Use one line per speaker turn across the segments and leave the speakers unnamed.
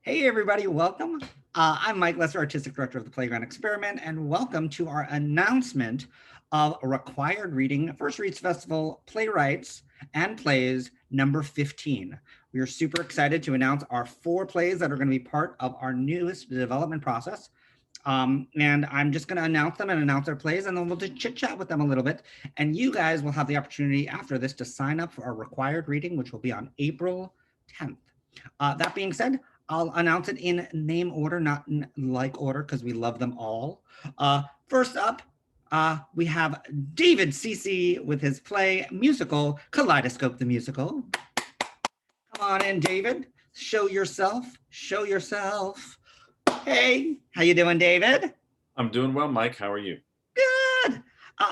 Hey everybody, welcome. I'm Mike Lesser, Artistic Director of the Playground Experiment, and welcome to our announcement of Required Reading First Reads Festival Playwrights and Plays number 15. We are super excited to announce our 4 plays that are going to be part of our newest development process. And I'm just going to announce them and announce our plays, and then we'll just chit chat with them a little bit. And you guys will have the opportunity after this to sign up for our required reading, which will be on April 10th. That being said, I'll announce it in name order, not in like order, because we love them all. First up, we have David Cece with his play musical, Kaleidoscope the Musical. Come on in, David. Show yourself. Show yourself. Hey, how you doing, David?
I'm doing well, Mike. How are you?
Good.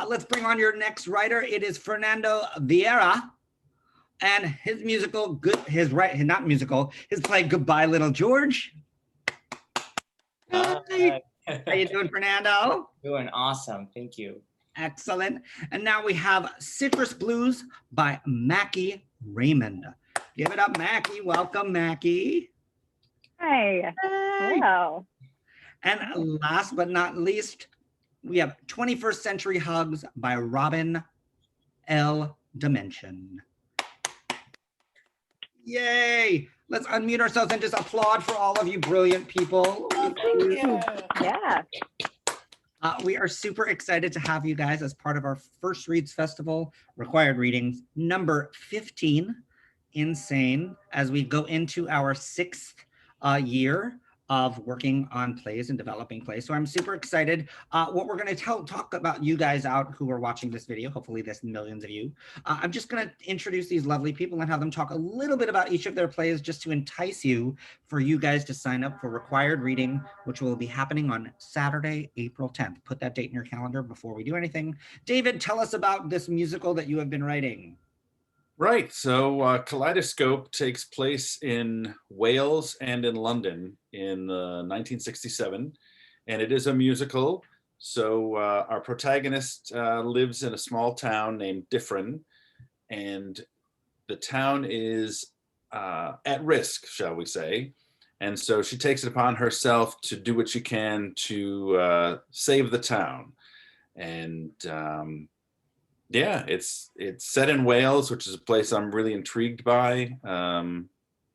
Let's bring on your next writer. It is Fernando Vieira. And his musical, his play Goodbye Little George. Hi. How you doing, Fernando?
Doing awesome, thank you.
Excellent. And now we have Citrus Blues by Mackie Raymond. Give it up, Mackie. Welcome, Mackie.
Hi. Hello.
And last but not least, we have 21st Century Hugs by Robin L. Dimension. Yay! Let's unmute ourselves and just applaud for all of you brilliant people.
Yeah.
We are super excited to have you guys as part of our First Reads Festival Required Readings number 15. Insane, as we go into our 6th year of working on plays and developing plays. So I'm super excited. What we're going to talk about you guys out who are watching this video, hopefully there's millions of you. I'm just going to introduce these lovely people and have them talk a little bit about each of their plays just to entice you for you guys to sign up for required reading, which will be happening on Saturday, April 10th. Put that date in your calendar before we do anything. David, tell us about this musical that you have been writing.
Right. So Kaleidoscope takes place in Wales and in London in 1967, and it is a musical. So our protagonist lives in a small town named Diffrin, and the town is at risk, shall we say. And so she takes it upon herself to do what she can to save the town. And yeah, it's set in Wales, which is a place I'm really intrigued by.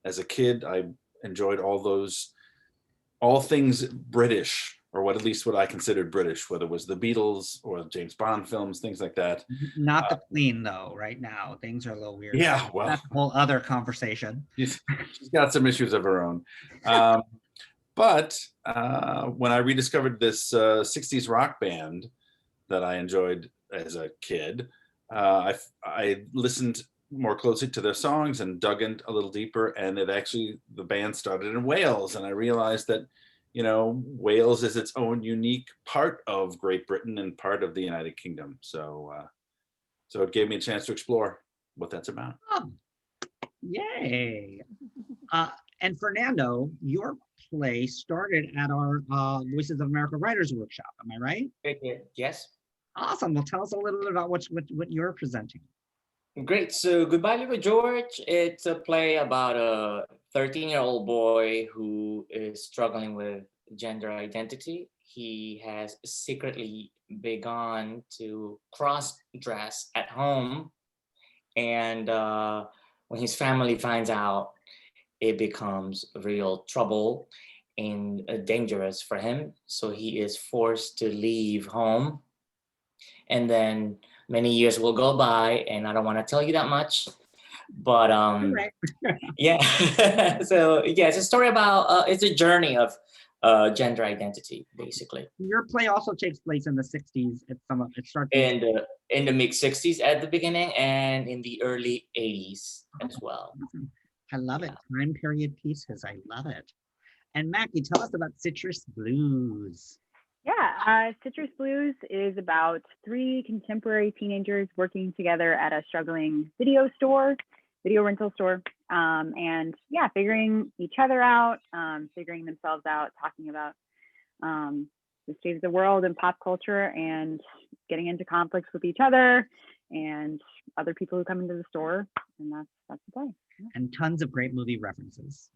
As a kid, I enjoyed all things British, or what at least what I considered British, whether it was the Beatles or James Bond films, things like that.
Not the Queen, though, right now. Things are a little weird.
Yeah, well.
That's a whole other conversation.
She's got some issues of her own. But when I rediscovered this 60s rock band that I enjoyed as a kid, I listened more closely to their songs and dug in a little deeper, and the band started in Wales, and I realized that, you know, Wales is its own unique part of Great Britain and part of the United Kingdom. So so it gave me a chance to explore what that's about.
Oh, yay. And Fernando, your play started at our Voices of America Writers Workshop, am I right?
Yes.
Awesome. Well, tell us a little bit about what you're presenting.
Great. So Goodbye Little George, it's a play about a 13-year-old boy who is struggling with gender identity. He has secretly begun to cross-dress at home, and when his family finds out, it becomes real trouble and dangerous for him. So he is forced to leave home. And then many years will go by, and I don't want to tell you that much, but
Right.
yeah. So yeah, it's a story about it's a journey of gender identity, basically.
Your play also takes place in the 60s. It starts
In the mid 60s at the beginning, and in the early 80s as well.
Awesome. I love it. Time period pieces. I love it. And Mackie, tell us about Citrus Blues.
Yeah, Citrus Blues is about 3 contemporary teenagers working together at a struggling video rental store, and yeah, figuring each other out, figuring themselves out, talking about the state of the world and pop culture, and getting into conflicts with each other and other people who come into the store, and that's the play.
And tons of great movie references.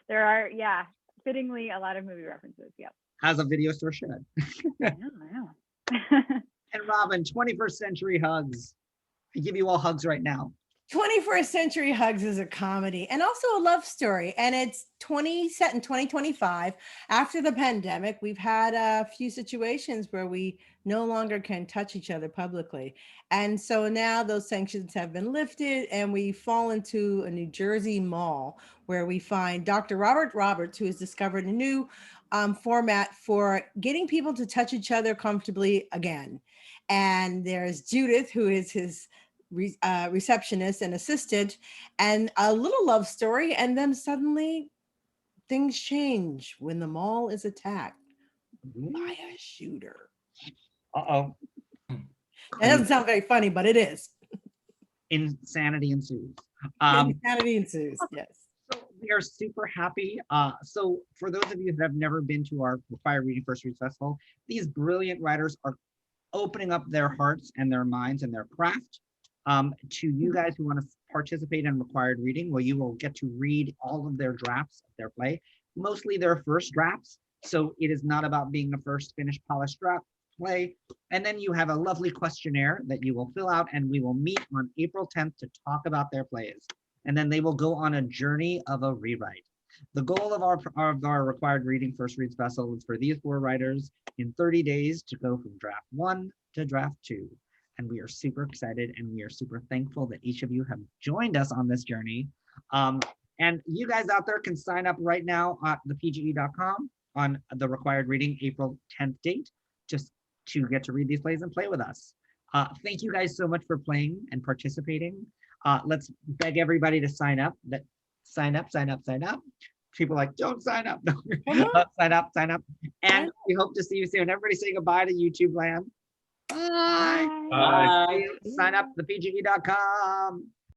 There are, yeah, fittingly a lot of movie references. Yep.
As a video store should.
I know.
And Robin, 21st Century Hugs. I give you all hugs right now.
21st Century Hugs is a comedy and also a love story. And it's set in 2025. After the pandemic, we've had a few situations where we no longer can touch each other publicly. And so now those sanctions have been lifted, and we fall into a New Jersey mall where we find Dr. Robert Roberts, who has discovered a new format for getting people to touch each other comfortably again. And there's Judith, who is his receptionist and assistant, and a little love story. And then suddenly things change when the mall is attacked by a shooter.
Uh-oh.
That doesn't sound very funny, but it is.
Insanity ensues.
Insanity ensues, yes.
So we are super happy. So for those of you that have never been to our Required Reading First Reads Festival, these brilliant writers are opening up their hearts and their minds and their craft to you guys who want to participate in required reading, where you will get to read all of their drafts of their play, mostly their first drafts. So it is not about being the first finished polished draft play. And then you have a lovely questionnaire that you will fill out, and we will meet on April 10th to talk about their plays. And then they will go on a journey of a rewrite. The goal of our Required Reading First Reads Festival is for these 4 writers in 30 days to go from draft 1 to draft 2. And we are super excited, and we are super thankful that each of you have joined us on this journey. And you guys out there can sign up right now at thepge.com on the Required Reading April 10th date, just to get to read these plays and play with us. Thank you guys so much for playing and participating. Let's beg everybody to sign up. Sign up. People are like, don't sign up. Sign up. And we hope to see you soon. Everybody say goodbye to YouTube land. Bye.
Bye.
Sign up thepge.com.